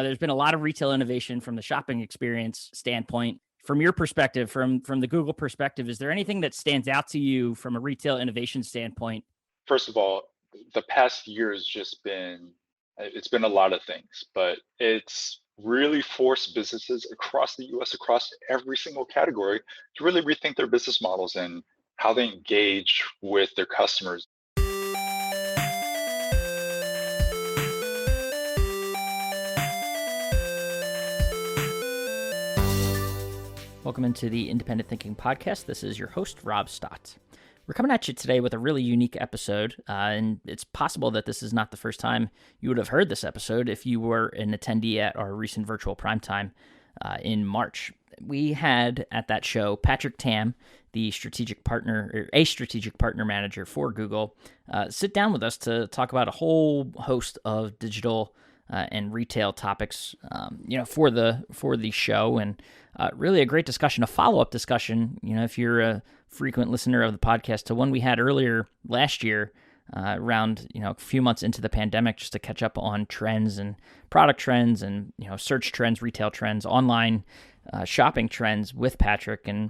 there's been a lot of retail innovation from the shopping experience standpoint. From your perspective, from the Google perspective, is there anything that stands out to you from a retail innovation standpoint? First of all, the past year has just it's been a lot of things, but it's really forced businesses across the US, across every single category, to really rethink their business models and how they engage with their customers. Welcome into the Independent Thinking Podcast. This is your host, Rob Stott. We're coming at you today with a really unique episode, and it's possible that this is not the first time you would have heard this episode if you were an attendee at our recent Virtual PrimeTime in March. We had at that show Patrick Tam, the strategic partner manager for Google, sit down with us to talk about a whole host of digital and retail topics, for the show, and really a great discussion, a follow-up discussion. If you're a frequent listener of the podcast, to one we had earlier last year, around a few months into the pandemic, just to catch up on trends and product trends and search trends, retail trends, online shopping trends with Patrick, and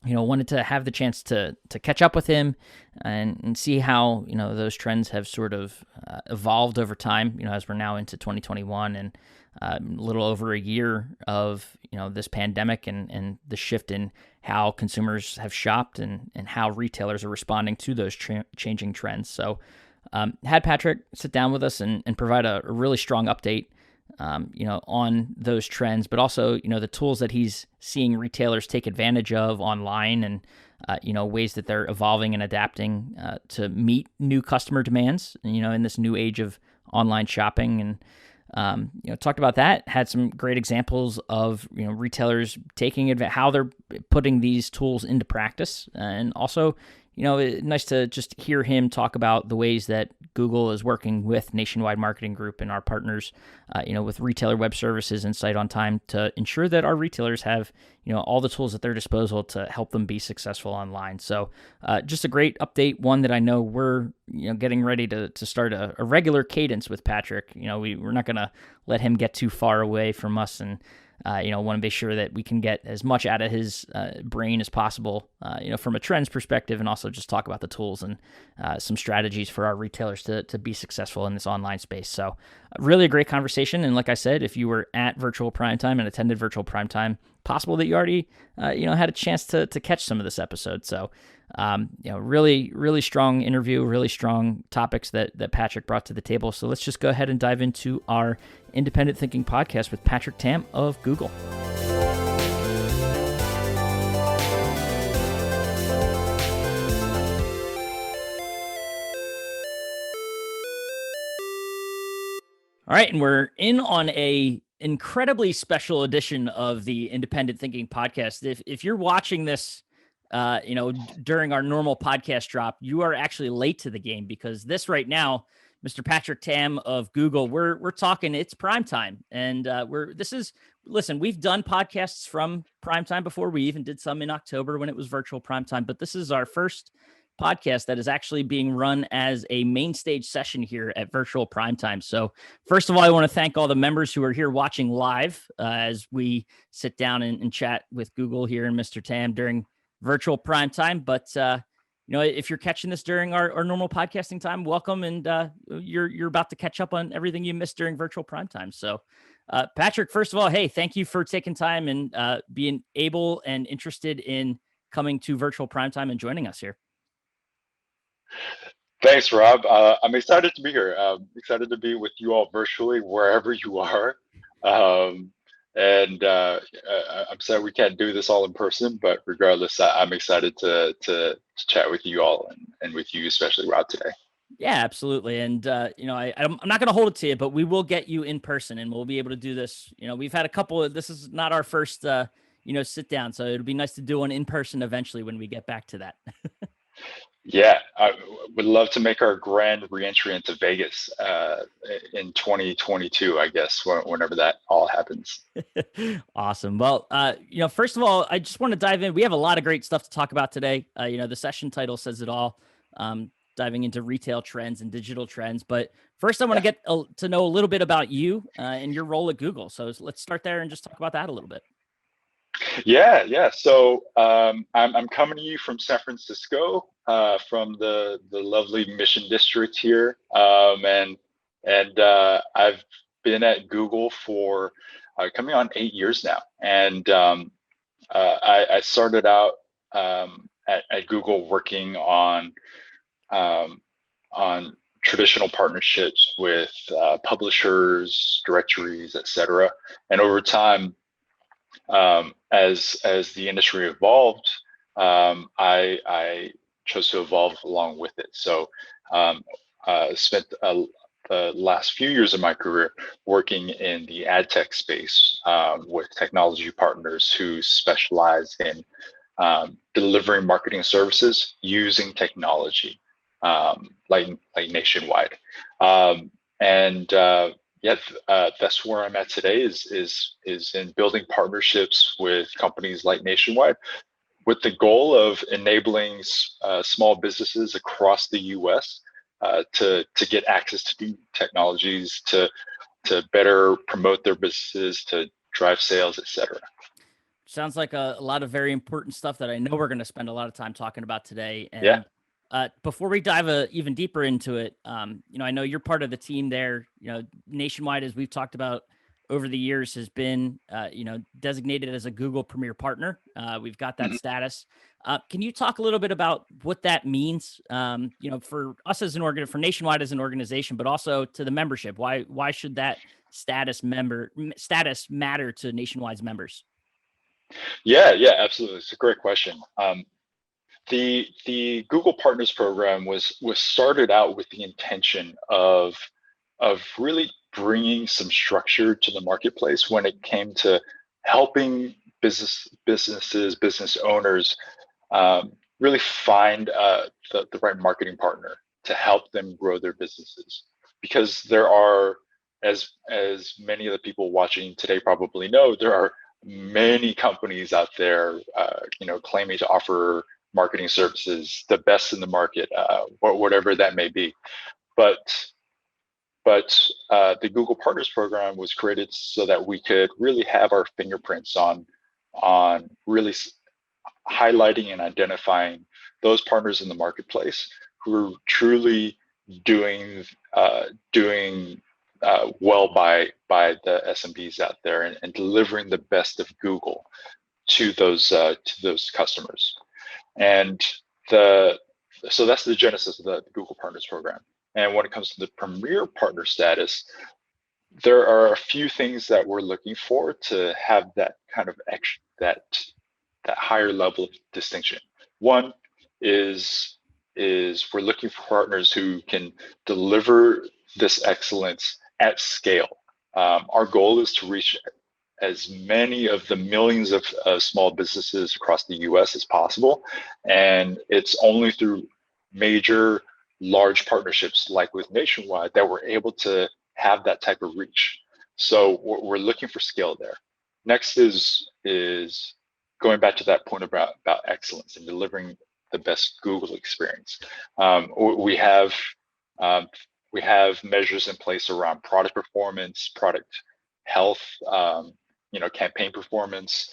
wanted to have the chance to catch up with him and see how those trends have sort of evolved over time. As we're now into 2021 and a little over a year of this pandemic and the shift in how consumers have shopped and how retailers are responding to those changing trends. So had Patrick sit down with us and provide a really strong update on those trends, but also, the tools that he's seeing retailers take advantage of online and, ways that they're evolving and adapting to meet new customer demands, in this new age of online shopping. And, talked about that, had some great examples of, retailers taking advantage, how they're putting these tools into practice. And also, nice to just hear him talk about the ways that Google is working with Nationwide Marketing Group and our partners, with Retailer Web Services and Site on Time to ensure that our retailers have, all the tools at their disposal to help them be successful online. So just a great update, one that I know we're, getting ready to start a regular cadence with Patrick. We're not going to let him get too far away from us, and want to be sure that we can get as much out of his brain as possible, from a trends perspective, and also just talk about the tools and some strategies for our retailers to be successful in this online space. So really a great conversation. And like I said, if you were at Virtual PrimeTime and attended Virtual PrimeTime, possible that you already, had a chance to catch some of this episode. So, really, really strong interview, really strong topics that Patrick brought to the table. So let's just go ahead and dive into our Independent Thinking Podcast with Patrick Tam of Google. All right, and we're in on a incredibly special edition of the Independent Thinking Podcast. If you're watching this, during our normal podcast drop, you are actually late to the game, because this right now, Mr. Patrick Tam of Google, we're talking, it's prime time. And listen, we've done podcasts from prime time before. We even did some in October when it was virtual prime time, but this is our first podcast that is actually being run as a main stage session here at Virtual PrimeTime. So first of all, I want to thank all the members who are here watching live as we sit down and chat with Google here and Mr. Tam during Virtual PrimeTime. But if you're catching this during our normal podcasting time, welcome, and you're about to catch up on everything you missed during Virtual PrimeTime. So Patrick, first of all, hey, thank you for taking time and being able and interested in coming to Virtual PrimeTime and joining us here. Thanks, Rob. I'm excited to be here. Excited to be with you all virtually, wherever you are. I'm sad we can't do this all in person, but regardless, I'm excited to chat with you all and with you, especially Rob, today. Yeah, absolutely. And, I'm not going to hold it to you, but we will get you in person and we'll be able to do this. We've had a couple this is not our first, sit down. So it'll be nice to do one in person eventually when we get back to that. Yeah, I would love to make our grand reentry into Vegas in 2022, I guess, whenever that all happens. Awesome. Well, first of all, I just want to dive in. We have a lot of great stuff to talk about today. The session title says it all. diving into retail trends and digital trends. But first, I want to Yeah. get to know a little bit about you and your role at Google. So let's start there and just talk about that a little bit. Yeah. So I'm coming to you from San Francisco, from the lovely Mission District here, and I've been at Google for coming on 8 years now, and I started out at Google working um, on traditional partnerships with publishers, directories, etc. And over time, as the industry evolved, I chose to evolve along with it. So spent the last few years of my career working in the ad tech space with technology partners who specialize in delivering marketing services using technology, like nationwide. And Yeah, that's where I'm at today. Is in building partnerships with companies like Nationwide, with the goal of enabling small businesses across the U.S. To get access to new technologies, to better promote their businesses, to drive sales, etc. Sounds like a lot of very important stuff that I know we're going to spend a lot of time talking about today. Yeah. And before we dive even deeper into it, I know you're part of the team there. Nationwide, as we've talked about over the years, has been, designated as a Google Premier Partner. We've got that Mhm. status. Can you talk a little bit about what that means, for us as for Nationwide as an organization, but also to the membership? Why should that status matter to Nationwide's members? Yeah, absolutely. It's a great question. The Google Partners Program was started out with the intention of really bringing some structure to the marketplace when it came to helping business owners really find the right marketing partner to help them grow their businesses. Because there are, as many of the people watching today probably know, there are many companies out there, claiming to offer marketing services, the best in the market, whatever that may be. But the Google Partners Program was created so that we could really have our fingerprints on really highlighting and identifying those partners in the marketplace who are truly doing well by the SMBs out there, and delivering the best of Google to those customers. And the so that's the genesis of the Google Partners Program. And when it comes to the Premier Partner status, there are a few things that we're looking for to have that kind of that higher level of distinction. One is we're looking for partners who can deliver this excellence at scale. Our goal is to reach as many of the millions of small businesses across the U.S. as possible, and it's only through major, large partnerships like with Nationwide that we're able to have that type of reach. So we're looking for scale there. Next is going back to that point about excellence and delivering the best Google experience. We have measures in place around product performance, product health, campaign performance,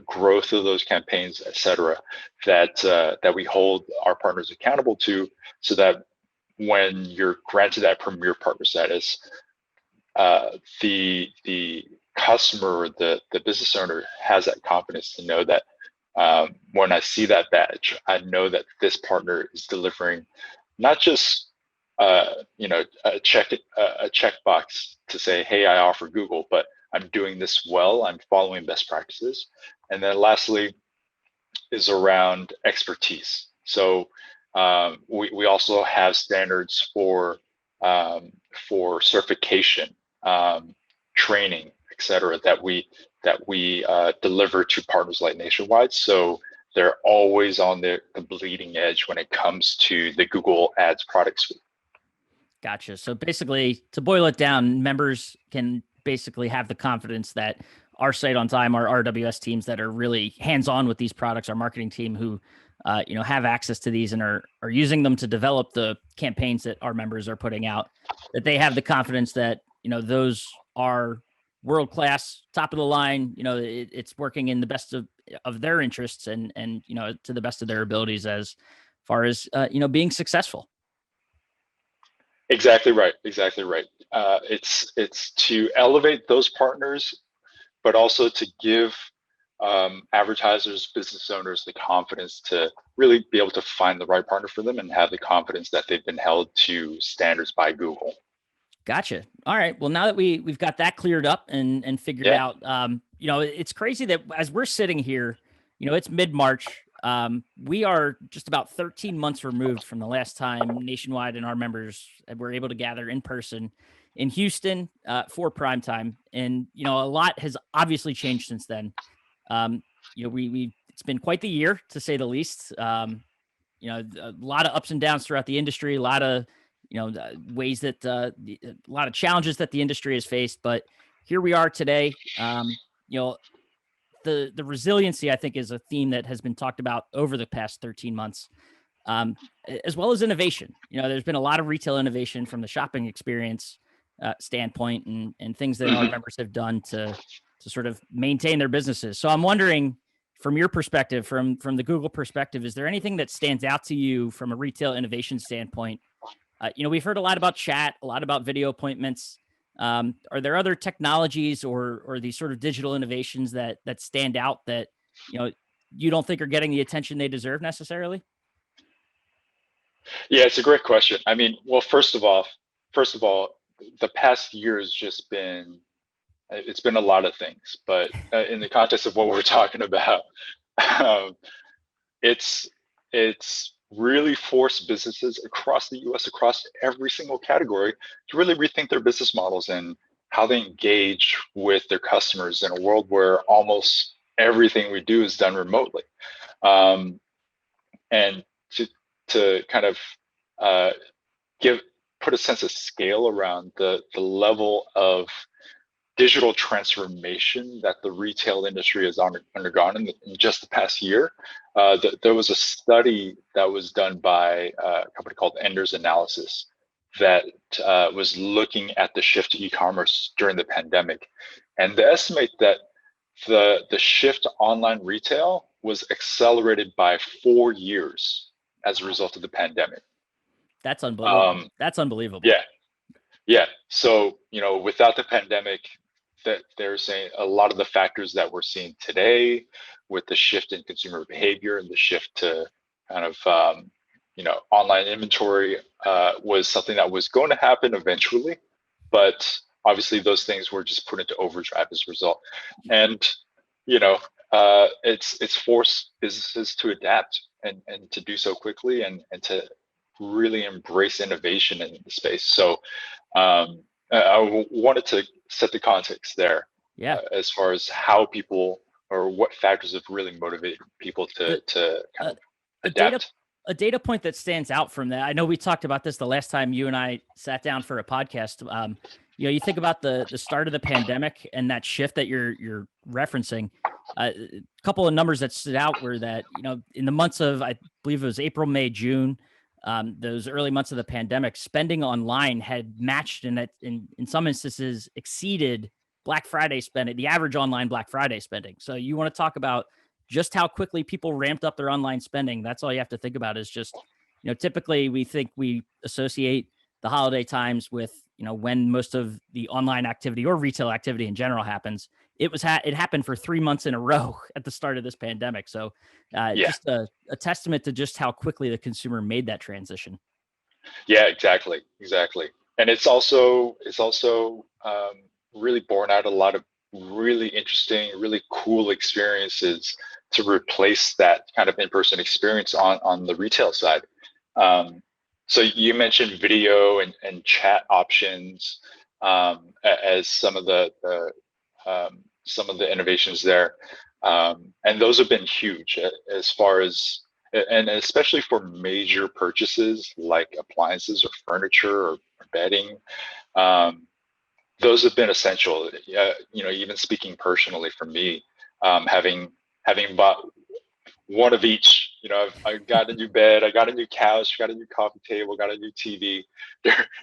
growth of those campaigns, et cetera, that we hold our partners accountable to, so that when you're granted that Premier Partner status, the customer, the business owner, has that confidence to know that when I see that badge, I know that this partner is delivering not just a checkbox to say, hey, I offer Google, but I'm doing this well, I'm following best practices. And then lastly is around expertise. So we also have standards for certification, training, et cetera, that we deliver to partners like Nationwide. So they're always on the bleeding edge when it comes to the Google Ads product suite. Gotcha. So basically, to boil it down, members can basically have the confidence that our Site on Time, our RWS teams that are really hands-on with these products, our marketing team who have access to these and are using them to develop the campaigns that our members are putting out, that they have the confidence that, those are world class, top of the line. It's working in the best of their interests and to the best of their abilities as far as being successful. Exactly right. Exactly right. It's to elevate those partners, but also to give advertisers, business owners the confidence to really be able to find the right partner for them and have the confidence that they've been held to standards by Google. Gotcha. All right. Well, now that we've got that cleared up and figured Yeah. out, it's crazy that as we're sitting here, it's mid-March. We are just about 13 months removed from the last time Nationwide and our members were able to gather in person in Houston for prime time. And, a lot has obviously changed since then. We it's been quite the year, to say the least. A lot of ups and downs throughout the industry, a lot of ways that a lot of challenges that the industry has faced. But here we are today. The resiliency, I think, is a theme that has been talked about over the past 13 months, as well as innovation. There's been a lot of retail innovation from the shopping experience standpoint and things that our members have done to sort of maintain their businesses. So I'm wondering, from your perspective, from the Google perspective, is there anything that stands out to you from a retail innovation standpoint? We've heard a lot about chat, a lot about video appointments. Are there other technologies or these sort of digital innovations that stand out that you don't think are getting the attention they deserve necessarily? Yeah, it's a great question. I mean, well, first of all, the past year has just been it's been a lot of things, but in the context of what we're talking about, um, it's really forced businesses across the U.S., across every single category, to really rethink their business models and how they engage with their customers in a world where almost everything we do is done remotely. And to kind of uh, put a sense of scale around the level of digital transformation that the retail industry has undergone in just the past year. There was a study that was done by a company called Enders Analysis that was looking at the shift to e-commerce during the pandemic. And they estimate that the shift to online retail was accelerated by 4 years as a result of the pandemic. That's unbelievable. That's unbelievable. Yeah. Yeah. So, without the pandemic, that they're saying a lot of the factors that we're seeing today with the shift in consumer behavior and the shift to kind of, online inventory was something that was going to happen eventually. But obviously those things were just put into overdrive as a result. And, it's forced businesses to adapt and to do so quickly and to really embrace innovation in the space. So I wanted to set the context there. Yeah. As far as how people or what factors have really motivated people to kind of adapt. A data point that stands out from that, I know we talked about this the last time you and I sat down for a podcast. You think about the start of the pandemic and that shift that you're referencing. A couple of numbers that stood out were that, in the months of, I believe it was April, May, June, those early months of the pandemic, spending online had matched and in some instances exceeded Black Friday spending, the average online Black Friday spending. So you want to talk about just how quickly people ramped up their online spending. That's all you have to think about is just, typically we associate the holiday times with, when most of the online activity or retail activity in general happens. It happened for 3 months in a row at the start of this pandemic. So just a testament to just how quickly the consumer made that transition. Yeah, exactly. And it's also really borne out a lot of really interesting, really cool experiences to replace that kind of in-person experience on the retail side. So you mentioned video and chat options as some of the innovations there, and those have been huge as far as, and especially for major purchases like appliances or furniture or bedding. Those have been essential. Even speaking personally for me, having bought one of each, I got a new bed, I got a new couch, got a new coffee table, got a new TV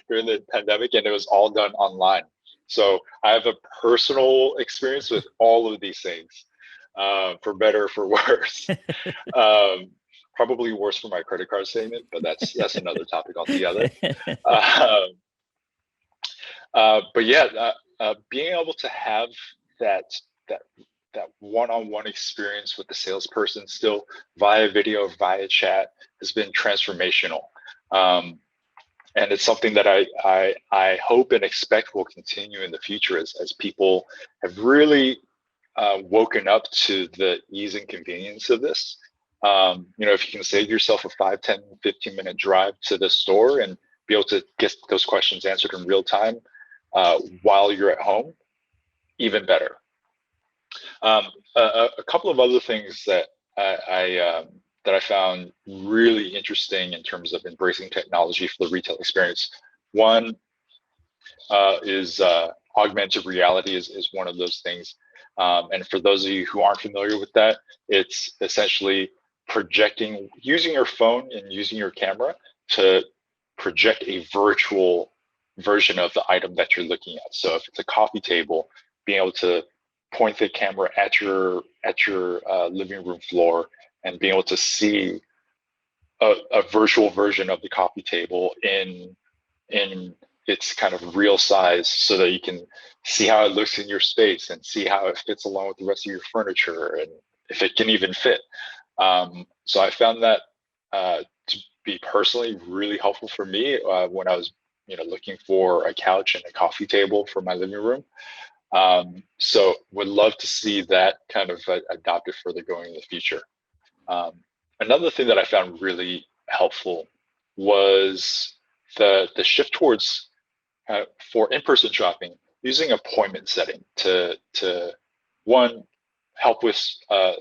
during the pandemic, and it was all done online. So I have a personal experience with all of these things, for better or for worse. Um, Probably worse for my credit card statement, but that's another topic altogether. Um, but yeah, being able to have that that that one-on-one experience with the salesperson still via video, via chat has been transformational. Um, and it's something that I hope and expect will continue in the future as people have really woken up to the ease and convenience of this. If you can save yourself a 5, 10, 15-minute drive to the store and be able to get those questions answered in real time while you're at home, even better. A couple of other things that I found really interesting in terms of embracing technology for the retail experience. One is augmented reality is one of those things. And for those of you who aren't familiar with that, it's essentially using your phone and using your camera to project a virtual version of the item that you're looking at. So if it's a coffee table, being able to point the camera at your living room floor and being able to see a virtual version of the coffee table in its kind of real size, so that you can see how it looks in your space and see how it fits along with the rest of your furniture, and if it can even fit. So I found that to be personally really helpful for me when I was looking for a couch and a coffee table for my living room. So would love to see that kind of adopted further going in the future. Another thing that I found really helpful was the shift towards for in-person shopping, using appointment setting to one, help with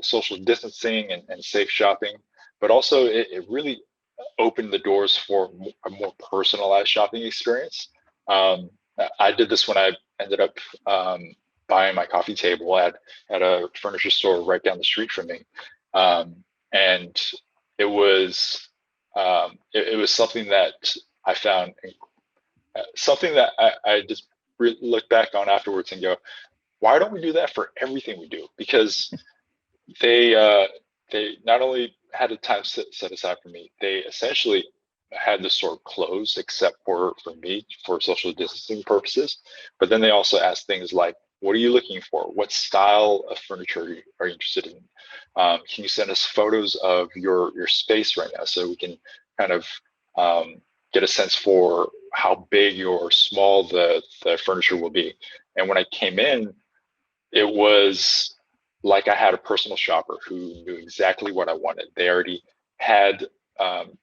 social distancing and safe shopping, but also it really opened the doors for a more personalized shopping experience. I did this when I ended up buying my coffee table at a furniture store right down the street from me, and it was it was something that I found something that I just look back on afterwards and go, why don't we do that for everything we do? Because they not only had a time set aside for me, they essentially had the store closed except for me for social distancing purposes. But then they also asked things like, what are you looking for? What style of furniture are you interested in? Can you send us photos of your space right now so we can kind of get a sense for how big or small the furniture will be? And when I came in, it was like I had a personal shopper who knew exactly what I wanted. They already had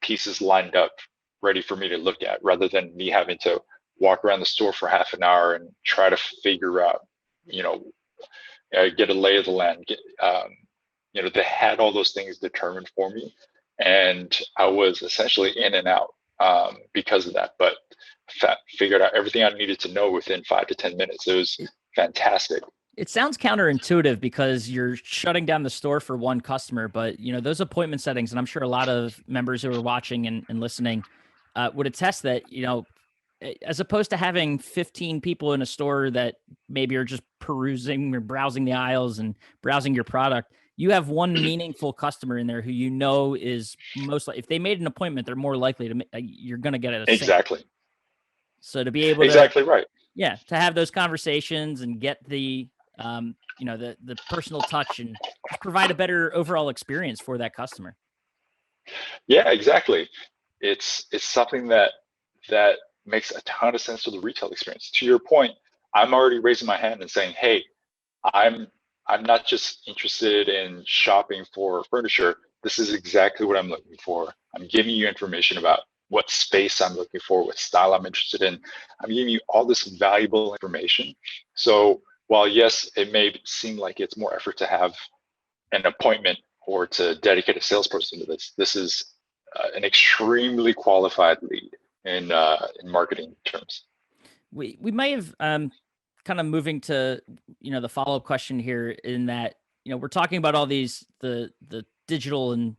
pieces lined up ready for me to look at, rather than me having to walk around the store for half an hour and try to figure out, get a lay of the land. They had all those things determined for me, and I was essentially in and out because of that. But figured out everything I needed to know within 5 to 10 minutes. It was fantastic. It sounds counterintuitive because you're shutting down the store for one customer, but those appointment settings, and I'm sure a lot of members who are watching and listening would attest that, as opposed to having 15 people in a store that maybe are just perusing or browsing the aisles and browsing your product, you have one meaningful customer in there who is most likely, if they made an appointment, they're more likely to, you're going to get it. Exactly. So to be able to, exactly right. Yeah, to have those conversations and get the the personal touch and just provide a better overall experience for that customer. Yeah, exactly. It's something that makes a ton of sense for the retail experience. To your point, I'm already raising my hand and saying, hey, I'm not just interested in shopping for furniture. This is exactly what I'm looking for. I'm giving you information about what space I'm looking for, what style I'm interested in. I'm giving you all this valuable information. So while yes, it may seem like it's more effort to have an appointment or to dedicate a salesperson to this is an extremely qualified lead in marketing terms. We may have kind of moving to the follow-up question here, in that we're talking about all these the digital and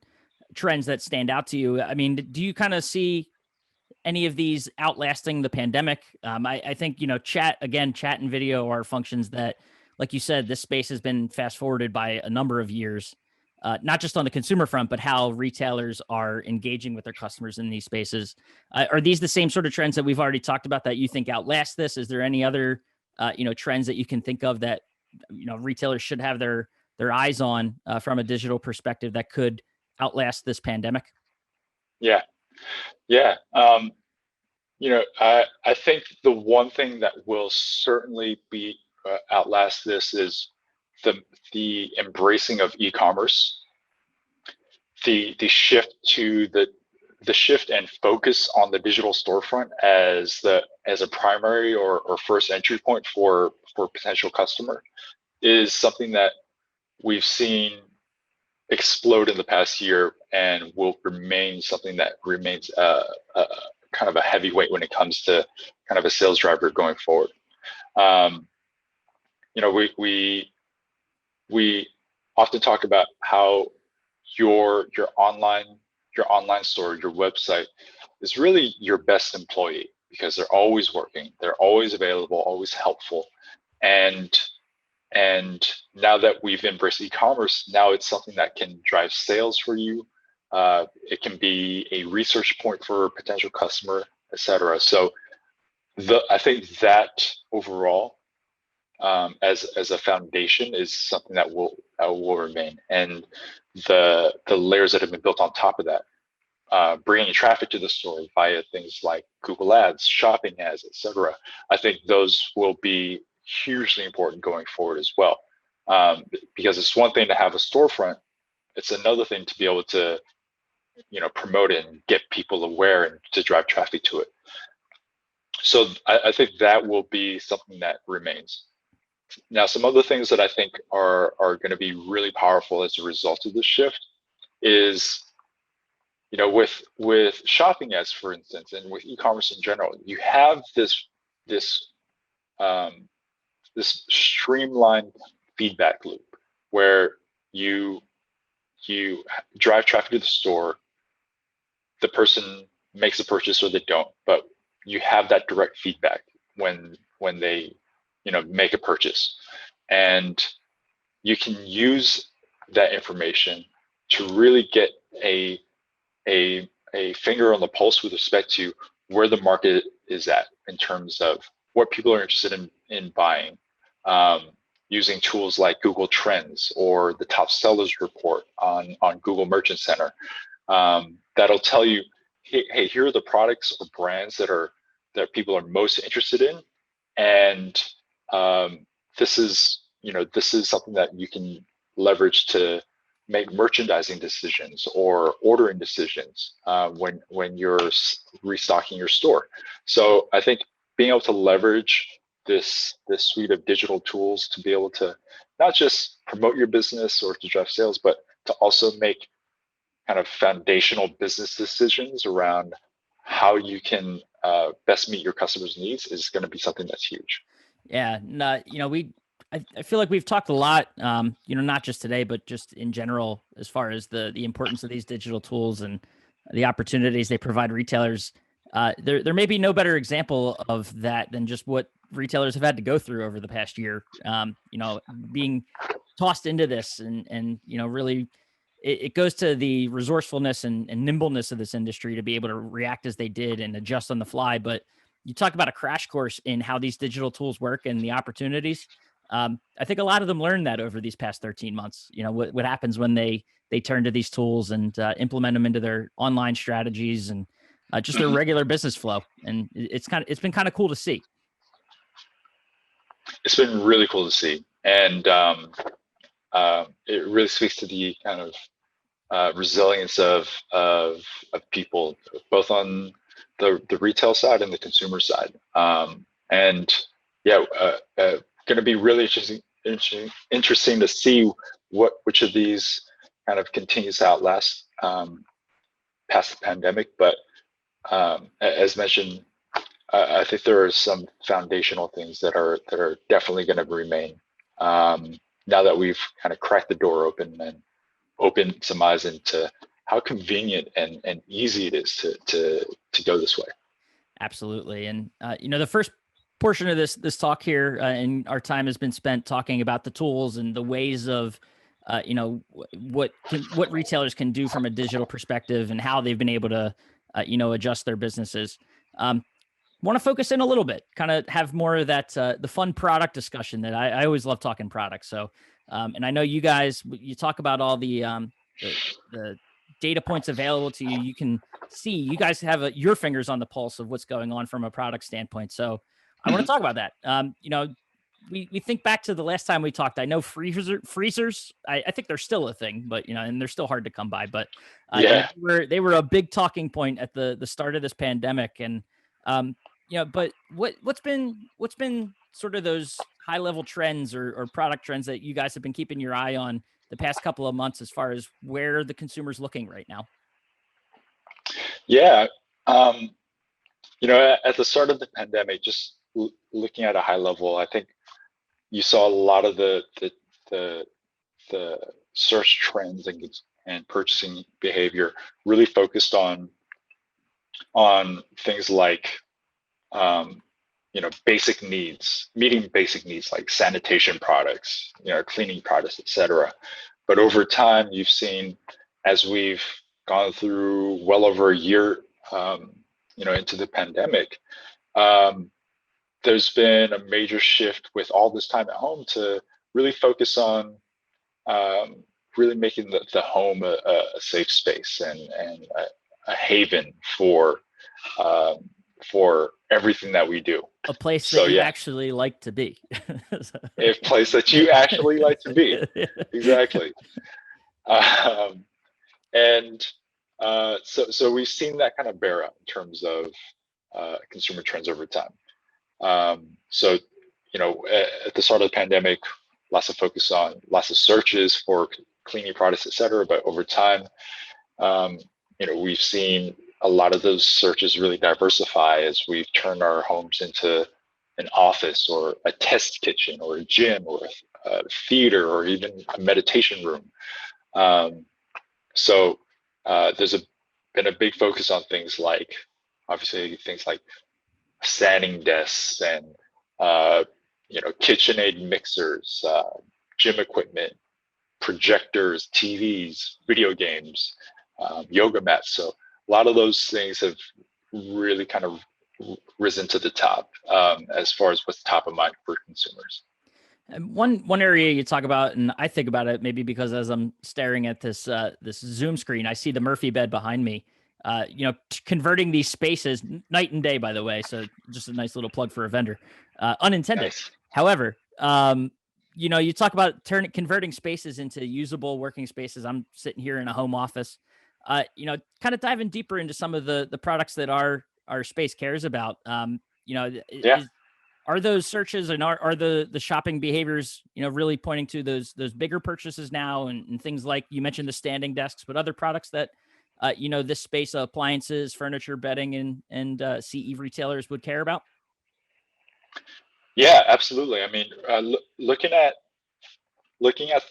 trends that stand out to you. I mean, do you kind of see any of these outlasting the pandemic? I think, chat and video are functions that, like you said, this space has been fast forwarded by a number of years, not just on the consumer front, but how retailers are engaging with their customers in these spaces. Are these the same sort of trends that we've already talked about that you think outlast this? Is there any other, trends that you can think of that, retailers should have their eyes on from a digital perspective that could outlast this pandemic? Yeah, yeah. I think the one thing that will certainly be outlast this is the embracing of e-commerce, the shift to the shift and focus on the digital storefront as a primary or first entry point for potential customer is something that we've seen explode in the past year and will remain something that remains kind of a heavyweight when it comes to kind of a sales driver going forward. We often talk about how your online store, your website is really your best employee because they're always working, they're always available, always helpful. And now that we've embraced e-commerce, now it's something that can drive sales for you. It can be a research point for a potential customer, et cetera. So I think that overall, as a foundation, is something that will remain. And the layers that have been built on top of that, bringing traffic to the store via things like Google Ads, shopping ads, et cetera, I think those will be hugely important going forward as well. Because it's one thing to have a storefront, it's another thing to be able to promote it and get people aware and to drive traffic to it. So I think that will be something that remains. Now, some other things that I think are going to be really powerful as a result of this shift is, with shopping ads, for instance, and with e-commerce in general, you have this streamlined feedback loop where you drive traffic to the store, the person makes a purchase or they don't, but you have that direct feedback when they make a purchase, and you can use that information to really get a finger on the pulse with respect to where the market is at in terms of what people are interested in buying, using tools like Google Trends or the top sellers report on Google Merchant Center. That'll tell you, hey, here are the products or brands that people are most interested in, and this is something that you can leverage to make merchandising decisions or ordering decisions when you're restocking your store. So I think being able to leverage this suite of digital tools to be able to not just promote your business or to drive sales, but to also make kind of foundational business decisions around how you can best meet your customers' needs is going to be something that's huge. Yeah, I feel like we've talked a lot, not just today, but just in general, as far as the importance of these digital tools and the opportunities they provide retailers. There may be no better example of that than just what retailers have had to go through over the past year. Being tossed into this and really, it goes to the resourcefulness and nimbleness of this industry to be able to react as they did and adjust on the fly. But you talk about a crash course in how these digital tools work and the opportunities. I think a lot of them learned that over these past 13 months. What happens when they turn to these tools and implement them into their online strategies and just their regular business flow. And it's been kind of cool to see. It's been really cool to see, and it really speaks to the kind of resilience of people, both on the retail side and the consumer side. And yeah, going to be really interesting to see which of these kind of continues to outlast past the pandemic. But as mentioned, I think there are some foundational things that are definitely going to remain now that we've kind of cracked the door open and opened some eyes into how convenient and easy it is to go this way. Absolutely. And, the first portion of this talk here and our time has been spent talking about the tools and the ways of, what retailers can do from a digital perspective and how they've been able to, adjust their businesses. Want to focus in a little bit, kind of have more of that, the fun product discussion that I always love talking products. So, and I know you guys, you talk about all the data points available to you. You can see you guys have your fingers on the pulse of what's going on from a product standpoint. So I want to talk about that. We think back to the last time we talked. I know freezers. I think they're still a thing, but and they're still hard to come by. But Yeah. they were a big talking point at the start of this pandemic. And but what's been sort of those high level trends or product trends that you guys have been keeping your eye on the past couple of months as far as where the consumer's looking right now? Yeah. At the start of the pandemic, just looking at a high level, I think you saw a lot of the search trends and purchasing behavior really focused on things like basic needs, meeting basic needs like sanitation products, cleaning products, etc. But over time, you've seen, as we've gone through well over a year, into the pandemic, there's been a major shift with all this time at home to really focus on really making the home a safe space and a haven for everything that we do. A place that you actually like to be. A place that you actually like to be. Exactly. So we've seen that kind of bear out in terms of consumer trends over time. So, at the start of the pandemic, lots of focus on lots of searches for cleaning products, et cetera. But over time, we've seen a lot of those searches really diversify as we've turned our homes into an office or a test kitchen or a gym or a theater or even a meditation room. So there's been a big focus on things like sanding desks and KitchenAid mixers, gym equipment, projectors, TVs, video games, yoga mats. So a lot of those things have really kind of risen to the top as far as what's top of mind for consumers. And one area you talk about, and I think about it maybe because as I'm staring at this Zoom screen, I see the Murphy bed behind me. Converting these spaces night and day, by the way. So just a nice little plug for a vendor, unintended. Nice. However, you talk about converting spaces into usable working spaces. I'm sitting here in a home office, kind of diving deeper into some of the products that our space cares about. Are those searches and are the shopping behaviors, really pointing to those bigger purchases now and things like you mentioned the standing desks, but other products that, this space of appliances, furniture, bedding, and CE retailers would care about? Yeah, absolutely. I mean, looking at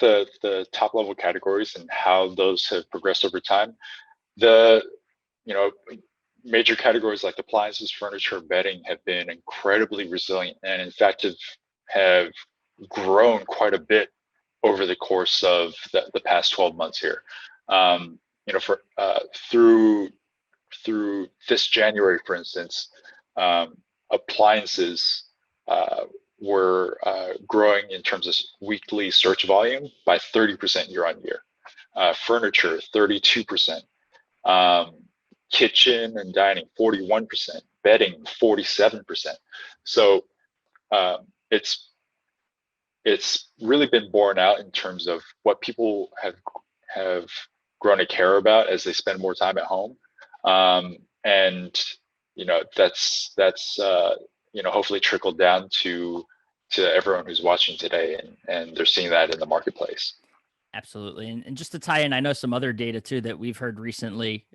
the top level categories and how those have progressed over time, the major categories like appliances, furniture, bedding have been incredibly resilient, and in fact have grown quite a bit over the course of the past 12 months here. Through this January, for instance, appliances were growing in terms of weekly search volume by 30% year on year. Furniture, 32%. Kitchen and dining, 41%. Bedding, 47%. So it's really been borne out in terms of what people have grown to care about as they spend more time at home, and that's hopefully trickled down to everyone who's watching today, and they're seeing that in the marketplace. Absolutely. And just to tie in, I know some other data too that we've heard recently,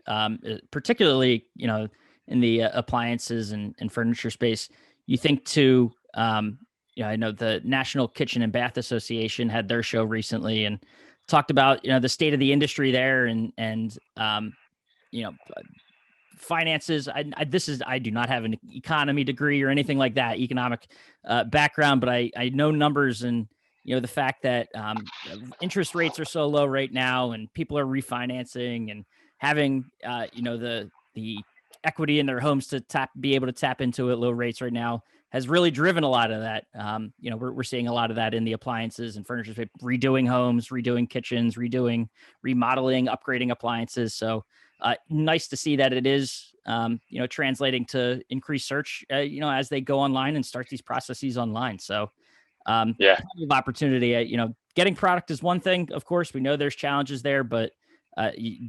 particularly, in the appliances and furniture space. You think to, I know the National Kitchen and Bath Association had their show recently, and talked about the state of the industry there, and you know finances. I do not have an economy degree or anything like that, economic background, but I know numbers, and the fact that interest rates are so low right now, and people are refinancing and having the equity in their homes to be able to tap into at low rates right now has really driven a lot of that. We're seeing a lot of that in the appliances and furniture, redoing homes, redoing kitchens, remodeling, upgrading appliances. So nice to see that it is, translating to increased search, as they go online and start these processes online. So, Yeah. plenty of opportunity. Getting product is one thing. Of course, we know there's challenges there, but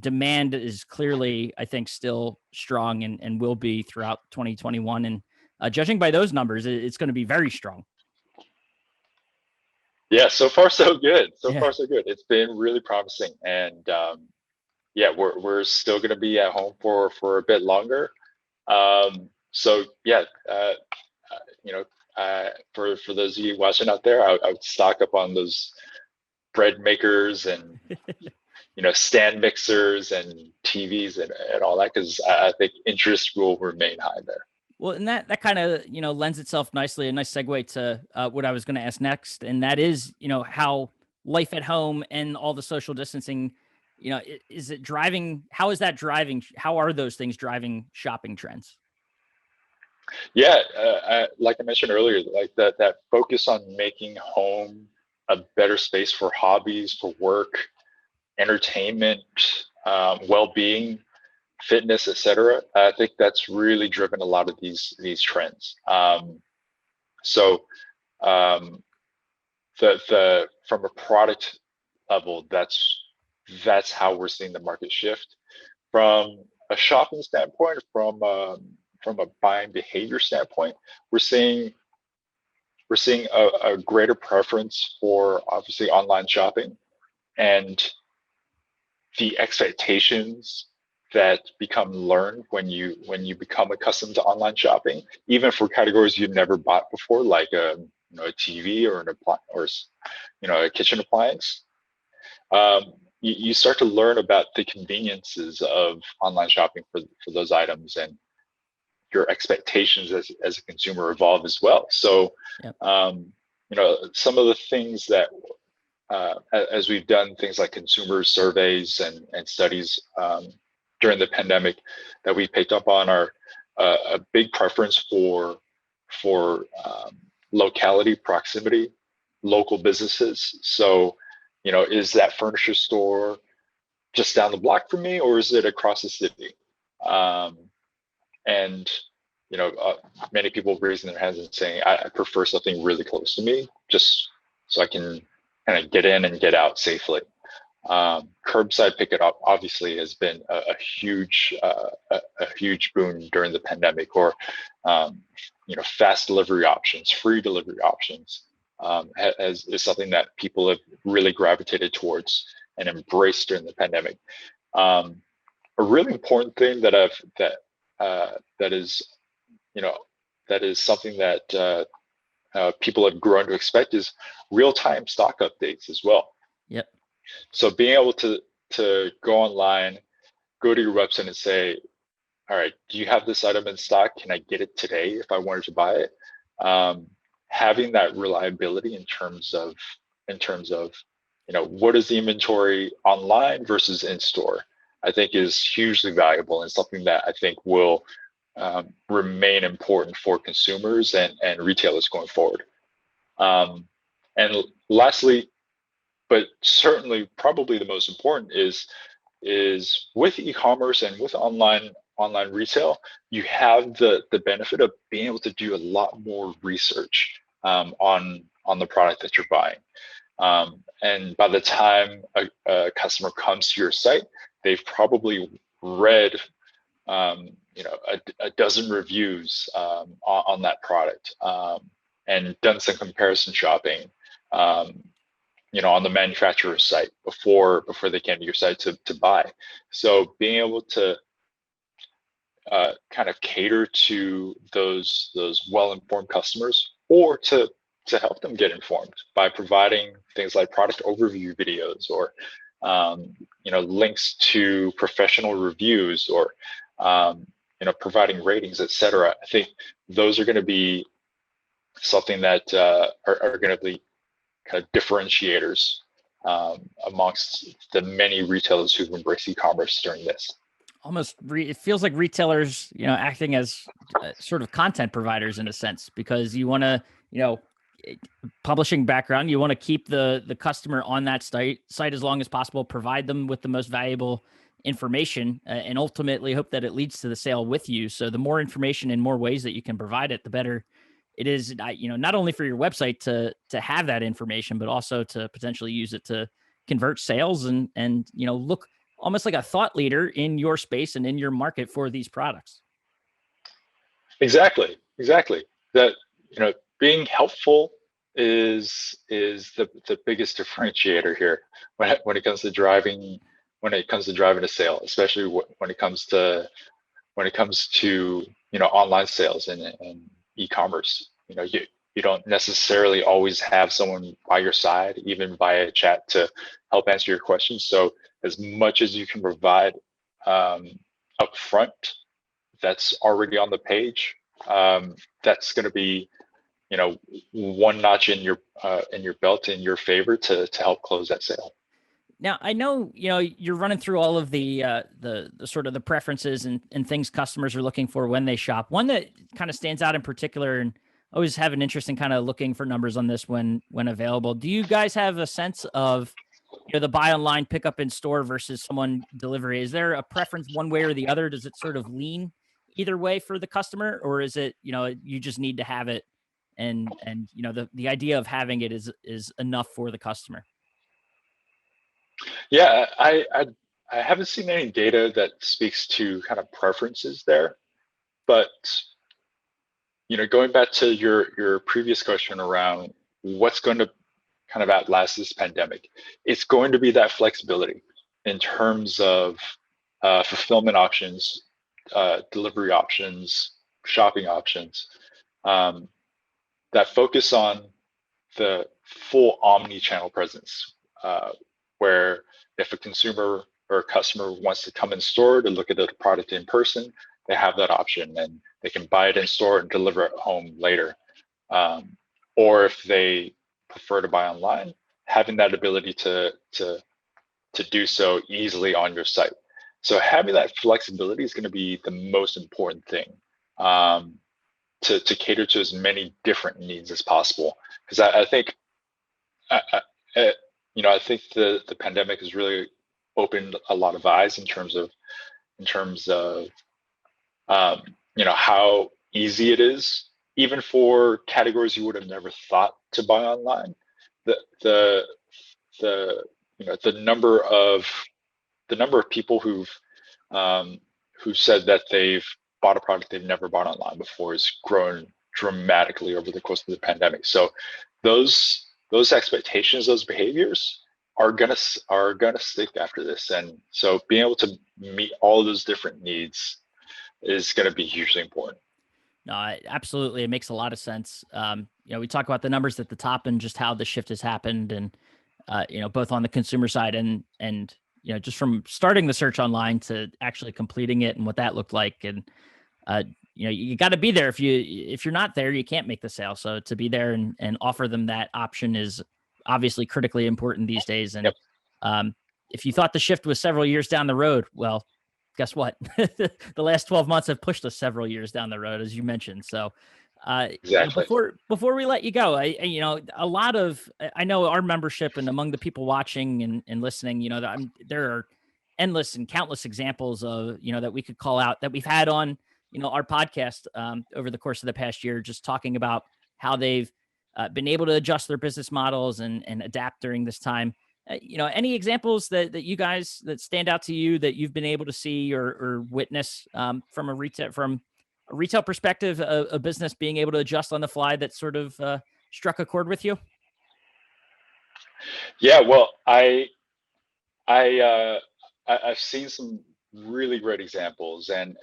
demand is clearly, I think, still strong and will be throughout 2021. And judging by those numbers, it's going to be very strong. Yeah, so far so good. So Yeah. far so good. It's been really promising, and yeah, we're still going to be at home for a bit longer. So yeah, you know, for those of you watching out there, I would stock up on those bread makers and stand mixers and TVs and all that, because I think interest will remain high there. Well, and that kind of lends itself nicely, a nice segue to what I was going to ask next, and that is how life at home and all the social distancing, is it driving? How is that driving? How are those things driving shopping trends? Yeah, like I mentioned earlier, like that focus on making home a better space for hobbies, for work, entertainment, well-being, fitness, etc. I think that's really driven a lot of these trends. So um, the from a product level, that's how we're seeing the market shift. From a shopping standpoint, from a buying behavior standpoint, we're seeing a greater preference for obviously online shopping, and the expectations that become learned when you become accustomed to online shopping, even for categories you've never bought before, like a TV or a kitchen appliance. You start to learn about the conveniences of online shopping for those items, and your expectations as a consumer evolve as well. So, Yep. some of the things that as we've done things like consumer surveys and studies during the pandemic that we picked up on are a big preference for locality, proximity, local businesses. So, is that furniture store just down the block from me, or is it across the city? Um, and many people raising their hands and saying, I prefer something really close to me, just so I can kind of get in and get out safely. Curbside pickup obviously has been a huge boon during the pandemic, or fast delivery options, free delivery options, is something that people have really gravitated towards and embraced during the pandemic. A really important thing that is something that people have grown to expect is real-time stock updates as well. Yep. So being able to go online, go to your website and say, all right, do you have this item in stock? Can I get it today if I wanted to buy it? Having that reliability in terms of what is the inventory online versus in store, I think is hugely valuable, and something that I think will remain important for consumers and retailers going forward. And lastly, but certainly probably the most important, is with e-commerce and with online retail, you have the benefit of being able to do a lot more research on the product that you're buying. And by the time a customer comes to your site, they've probably read a dozen reviews on that product, and done some comparison shopping on the manufacturer's site before they came to your site to buy. So being able to kind of cater to those well-informed customers, or to help them get informed by providing things like product overview videos or links to professional reviews or providing ratings, etc. I think those are going to be something that are going to be kind of differentiators amongst the many retailers who've embraced e-commerce during this. It feels like retailers, acting as sort of content providers in a sense, because you want to, publishing background, you want to keep the customer on that site as long as possible, provide them with the most valuable information, and ultimately hope that it leads to the sale with you. So the more information and more ways that you can provide it, the better it is, not only for your website to have that information, but also to potentially use it to convert sales and look almost like a thought leader in your space and in your market for these products. Exactly. That being helpful is the biggest differentiator here when it comes to driving a sale, especially when it comes to online sales and e-commerce. You don't necessarily always have someone by your side, even via chat, to help answer your questions. So as much as you can provide up front, that's already on the page, that's going to be one notch in your belt in your favor to help close that sale. Now, I know, you're running through all of the sort of the preferences and things customers are looking for when they shop. One that kind of stands out in particular, and always have an interest in kind of looking for numbers on this when available. Do you guys have a sense of, the buy online, pick up in store versus someone delivery? Is there a preference one way or the other? Does it sort of lean either way for the customer, or is it, you just need to have it and the idea of having it is enough for the customer? Yeah, I haven't seen any data that speaks to kind of preferences there, but going back to your previous question around what's going to kind of outlast this pandemic, it's going to be that flexibility in terms of fulfillment options, delivery options, shopping options, that focus on the full omni-channel presence, where if a consumer or a customer wants to come in store to look at the product in person, they have that option and they can buy it in store and deliver it home later. Or if they prefer to buy online, having that ability to do so easily on your site. So having that flexibility is going to be the most important thing, to cater to as many different needs as possible. Because I think, I think the pandemic has really opened a lot of eyes in terms of how easy it is, even for categories you would have never thought to buy online. The number of people who've said that they've bought a product they've never bought online before has grown dramatically over the course of the pandemic. So those expectations, those behaviors are gonna stick after this, and so being able to meet all of those different needs is going to be hugely important. No, absolutely. It makes a lot of sense. We talk about the numbers at the top and just how the shift has happened, and both on the consumer side and just from starting the search online to actually completing it and what that looked like. And you got to be there. If you're not there, you can't make the sale. So to be there and offer them that option is obviously critically important these days. And Yep. If you thought the shift was several years down the road, well, guess what? The last 12 months have pushed us several years down the road, as you mentioned. So, Exactly. before we let you go, I know our membership and among the people watching and listening, there are endless and countless examples of, that we could call out that we've had on, our podcast over the course of the past year, just talking about how they've been able to adjust their business models and adapt during this time. Any examples that you guys that stand out to you that you've been able to see or witness from a retail perspective, a business being able to adjust on the fly that sort of struck a chord with you? Yeah, well, I've seen some really great examples, and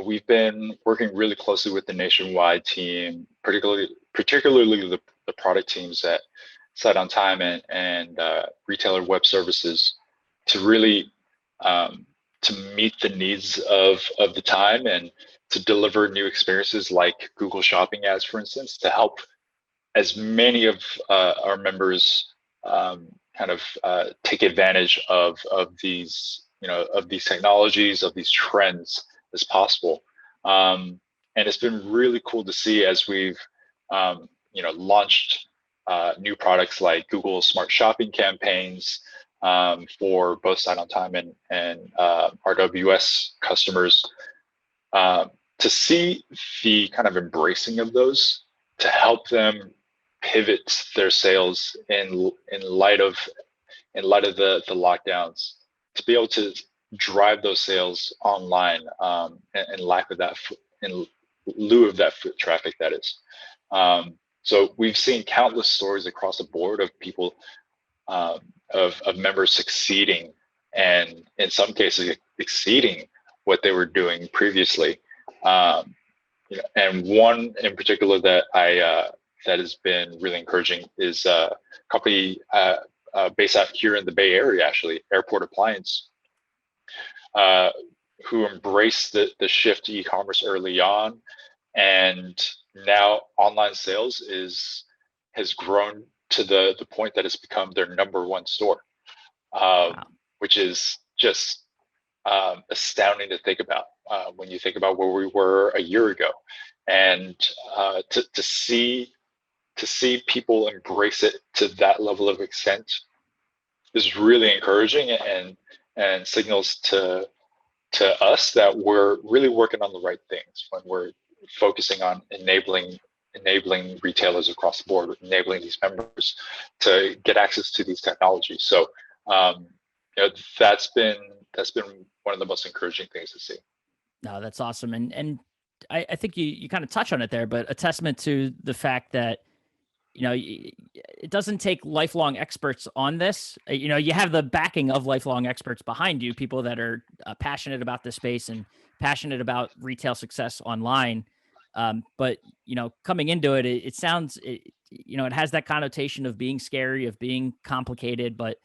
we've been working really closely with the nationwide team, particularly the product teams at Sight on Time and retailer web services to really to meet the needs of the time and to deliver new experiences like Google Shopping ads, for instance, to help as many of our members take advantage of these of these technologies, of these trends as possible. And it's been really cool to see as we've launched new products like Google Smart Shopping campaigns for both Sight on Time and RWS customers, to see the kind of embracing of those to help them pivot their sales in light of the lockdowns, to be able to drive those sales online in lack of that in lieu of that foot traffic, that is. So we've seen countless stories across the board of people of members succeeding and in some cases exceeding what they were doing previously. And one in particular that that has been really encouraging is a company based out here in the Bay Area, actually, Airport Appliance, who embraced the shift to e-commerce early on, and now online sales has grown to the point that it's become their #1 store, Wow. which is just astounding to think about when you think about where we were a year ago, and to see people embrace it to that level of extent is really encouraging and signals to us that we're really working on the right things when we're focusing on enabling retailers across the board, enabling these members to get access to these technologies. So that's been one of the most encouraging things to see. No, that's awesome. And I think you kind of touch on it there, but a testament to the fact that, it doesn't take lifelong experts on this. You have the backing of lifelong experts behind you, people that are passionate about this space and passionate about retail success online. But, coming into it, it sounds, it has that connotation of being scary, of being complicated, but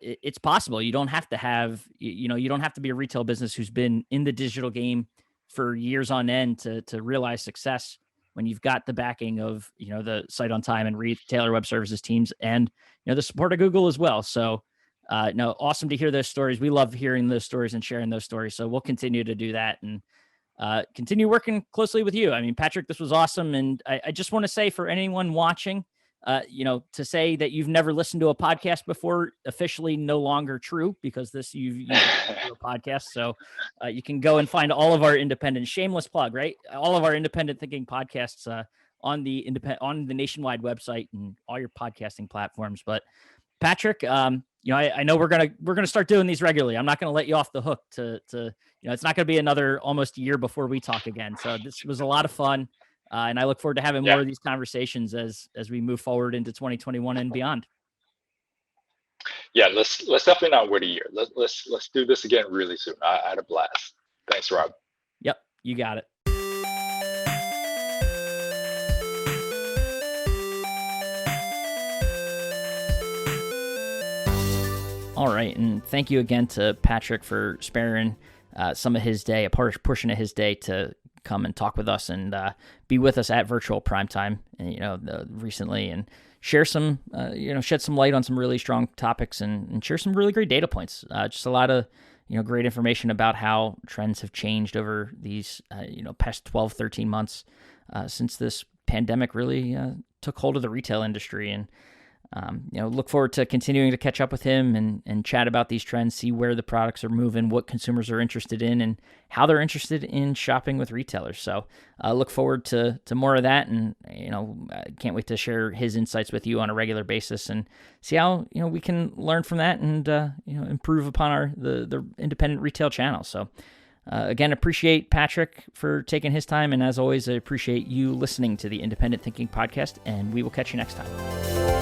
it's possible. You don't have to have, you don't have to be a retail business who's been in the digital game for years on end to realize success when you've got the backing of, the Sight on Time and retailer web services teams and, the support of Google as well. So, no, awesome to hear those stories. We love hearing those stories and sharing those stories. So we'll continue to do that and continue working closely with you. I mean, Patrick, this was awesome. And I just want to say for anyone watching, to say that you've never listened to a podcast before, officially no longer true, because you've do a podcast. So you can go and find all of our independent, shameless plug, right? All of our independent thinking podcasts on the nationwide website and all your podcasting platforms. But Patrick, I know we're gonna start doing these regularly. I'm not gonna let you off the hook to it's not gonna be another almost a year before we talk again. So this was a lot of fun. And I look forward to having more of these conversations as we move forward into 2021 and beyond. Yeah, let's definitely not wait a year. Let's do this again really soon. I had a blast. Thanks, Rob. Yep, you got it. All right, and thank you again to Patrick for sparing some of his day, a portion of his day to come and talk with us and be with us at Virtual PrimeTime, and recently, and share some, shed some light on some really strong topics and share some really great data points. Just a lot of, great information about how trends have changed over these, past 12, 13 months since this pandemic really took hold of the retail industry. And look forward to continuing to catch up with him and chat about these trends, see where the products are moving, what consumers are interested in, and how they're interested in shopping with retailers. So look forward to more of that, and can't wait to share his insights with you on a regular basis and see how we can learn from that and improve upon the independent retail channel. So again, appreciate Patrick for taking his time, and as always, I appreciate you listening to the Independent Thinking Podcast, and we will catch you next time.